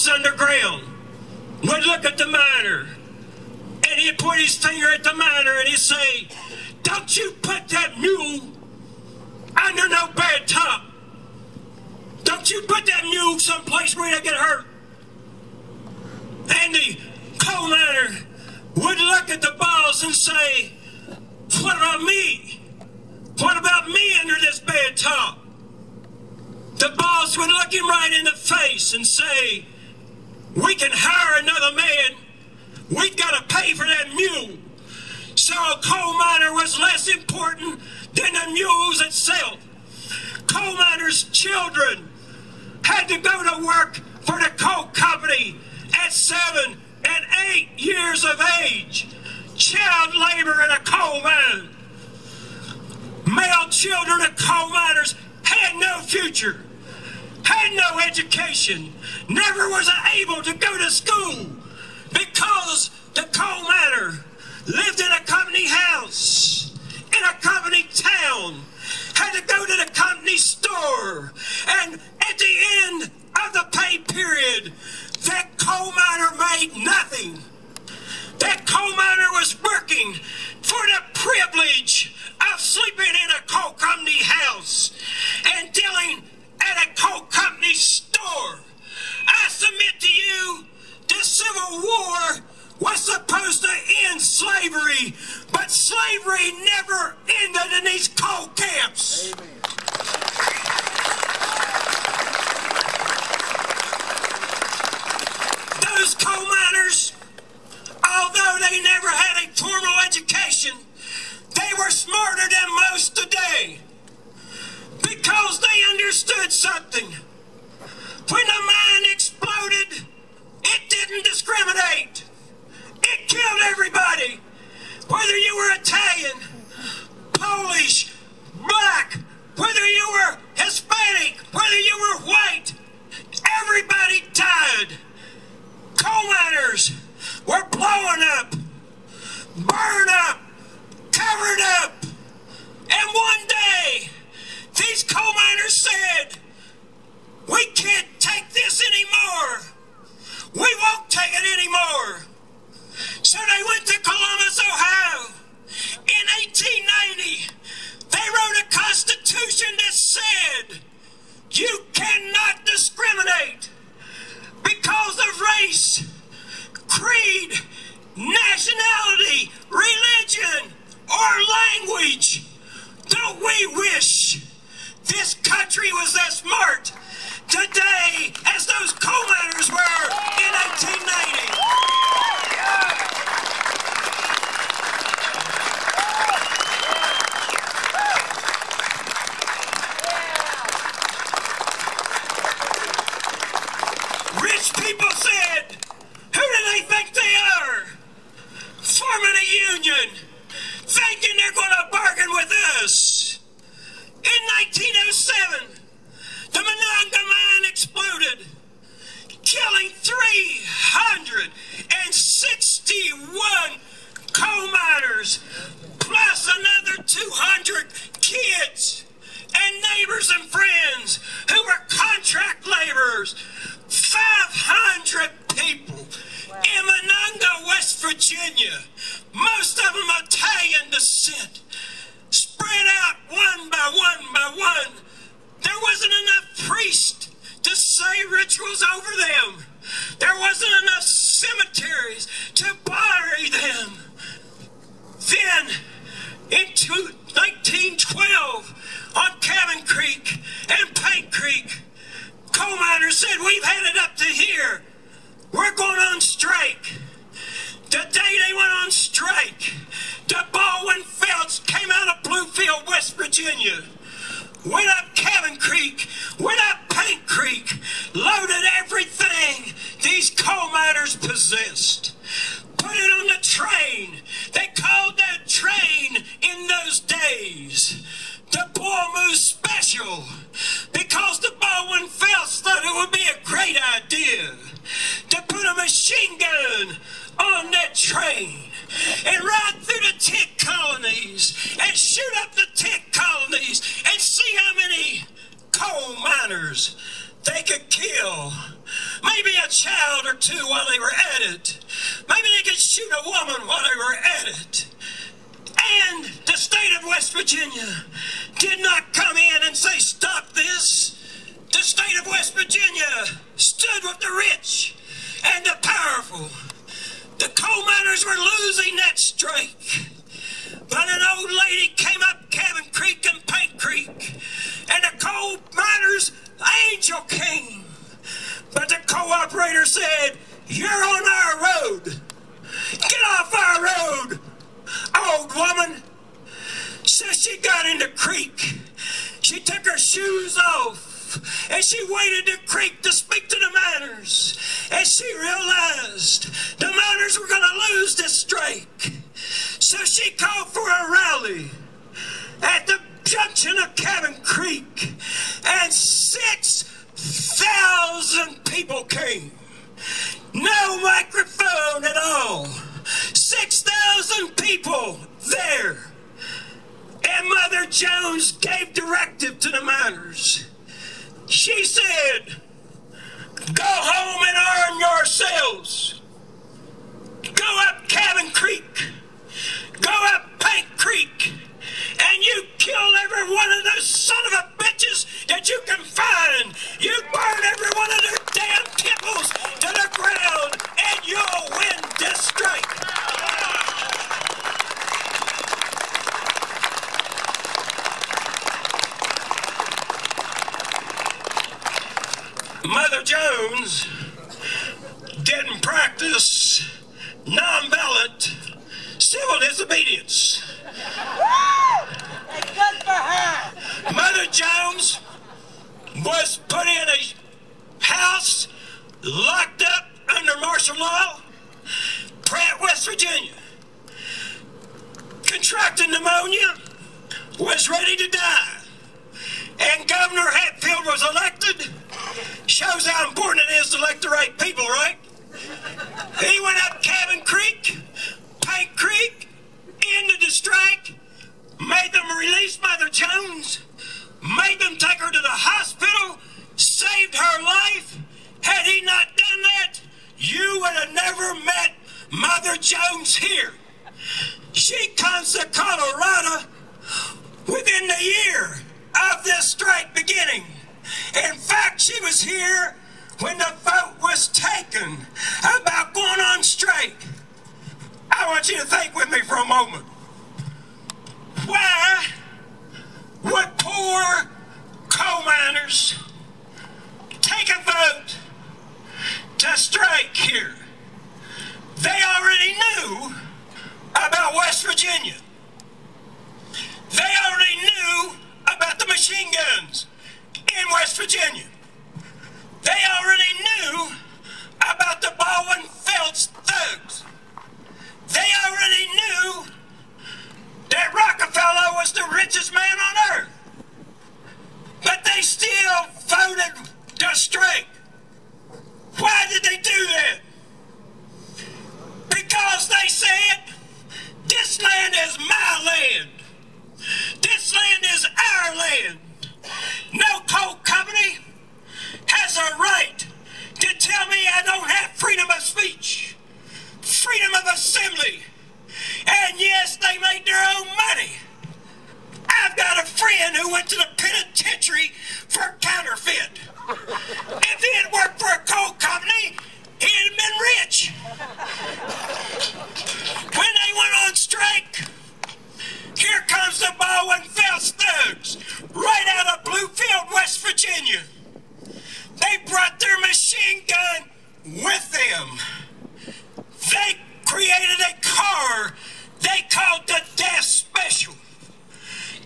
underground would look at the miner, and he'd point his finger at the miner and he'd say, "Don't you put that mule under no bad top. Don't you put that mule someplace where he'll get hurt." And the coal miner would look at the boss and say, "What about me? What about me under this bad top?" The boss would look him right in the face and say, "We can hire another man. We've got to pay for that mule." So a coal miner was less important than the mules itself. Coal miners' children had to go to work for the coal company at 7 and 8 years of age. Child labor in a coal mine. Male children of coal miners had no future, had no education, never was able to go to school because the coal miner lived in a company house, in a company town, had to go to the company store, and at the end of the pay period, that coal miner made nothing. That coal miner was working for the privilege of sleeping in a coal company house and dealing at a coal company store. I submit to you, the Civil War was supposed to end slavery, but slavery never ended in these coal camps. Amen. Those coal miners, although they never had a formal education, they were smarter than most today because they understood something. When the mine exploded, it didn't discriminate. It killed everybody, whether you were Italian, Polish, black, whether you were Hispanic, whether you were white, everybody died. Coal miners were blowing up, burned up, covered up, and one day these coal miners said, "We can't take this anymore. We won't take it anymore." So they went to Columbus, Ohio. In 1890, they wrote a constitution that said, you cannot discriminate because of race, creed, nationality, religion, or language. Don't we wish this country was as smart today as those coal miners were in 1890? Rich people said, who do they think they are? Forming a union, thinking they're going to bargain with us. In 1907, the Monongah mine exploded, killing 361 coal miners, plus another 200 kids and neighbors and friends who were contract laborers. 500 people in Monongah, West Virginia, most of them Italian descent, spread out one by one by one. There wasn't enough priests to say rituals over them. There wasn't enough cemeteries to bury them. Then, in 1912, on Cabin Creek and Paint Creek, coal miners said, we've had it up to here. We're going on strike. The day they went on strike, the Baldwin Felts came out of Bluefield, West Virginia, went up Cabin Creek, went up Paint Creek, loaded everything these coal miners possessed, put it on the train. They called that train in those days the Bull Moose Special, because the Baldwin Felts thought it would be a great idea to put a machine gun on that train and ride through the tick colonies and shoot up the tick colonies and see how many coal miners they could kill maybe a child or two while they were at it. Maybe they could shoot a woman while they were at it. And the state of West Virginia did not come in and say, stop this. The state of West Virginia stood with the rich and the powerful. The coal miners were losing that strike. But an old lady came up Cabin Creek and Paint Creek, and the coal miners' angel came. But the co-operator said, you're on our road. Get off our road, old woman. So she got in the creek. She took her shoes off, and she waded the creek to speak to the miners. And she realized the miners were going to lose this strike. So she called for a rally at the junction of Cabin Creek, and 6,000 people came. No microphone at all. 6,000 people there. And Mother Jones gave directive to the miners. She said, go home and arm yourselves. Go up Cabin Creek. Go up Paint Creek. And you kill every one of those son of a bitches that you can find. You burn every one of their damn temples to the ground, and you'll win this strike. Mother Jones didn't practice nonviolent civil disobedience. That's good for her. Mother Jones was put in a house, locked up under martial law, Pratt, West Virginia. Contracted pneumonia, was ready to die. And Governor Hatfield was elected. Shows how important it is to elect the right people, right? He went up Cabin Creek, Paint Creek, ended the strike, made them release Mother Jones, made them take her to the hospital, saved her life. Had he not done that, you would have never met Mother Jones here. She comes to Colorado within the year of this strike beginning. In fact, she was here when the vote was taken about going on strike. I want you to think with me for a moment. Why would poor coal miners take a vote to strike here? They already knew about West Virginia. They already knew about the machine guns in West Virginia. They already knew about the Baldwin Felts thugs. They already knew that Rockefeller was the richest man on earth. But they still voted to strike. Why did they do that? Because they said, this land is my land. This land is our land. No coal company has a right to tell me I don't have freedom of speech, freedom of assembly. And yes, they made their own money. I've got a friend who went to the penitentiary for counterfeit. If he had worked for a coal company, he'd have been rich. When they went on strike, here comes the Baldwin Felts thugs, right out of Bluefield, West Virginia. They brought their machine gun with them. They created a car they called the Death Special,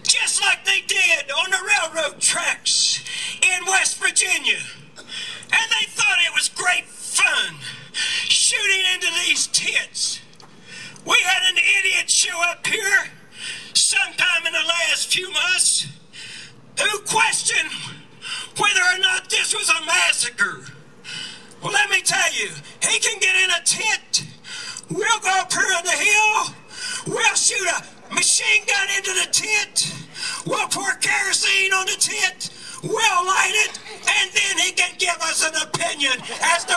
just like they did on the railroad tracks in West Virginia. And they thought it was great fun shooting into these tents. We had an idiot show up here sometime in the last few months who questioned whether or not this was a massacre. Well, let me tell you, he can get in a tent. We'll go up here on the hill. We'll shoot a machine gun into the tent. We'll pour kerosene on the tent. We'll light it, and then he can give us an opinion as to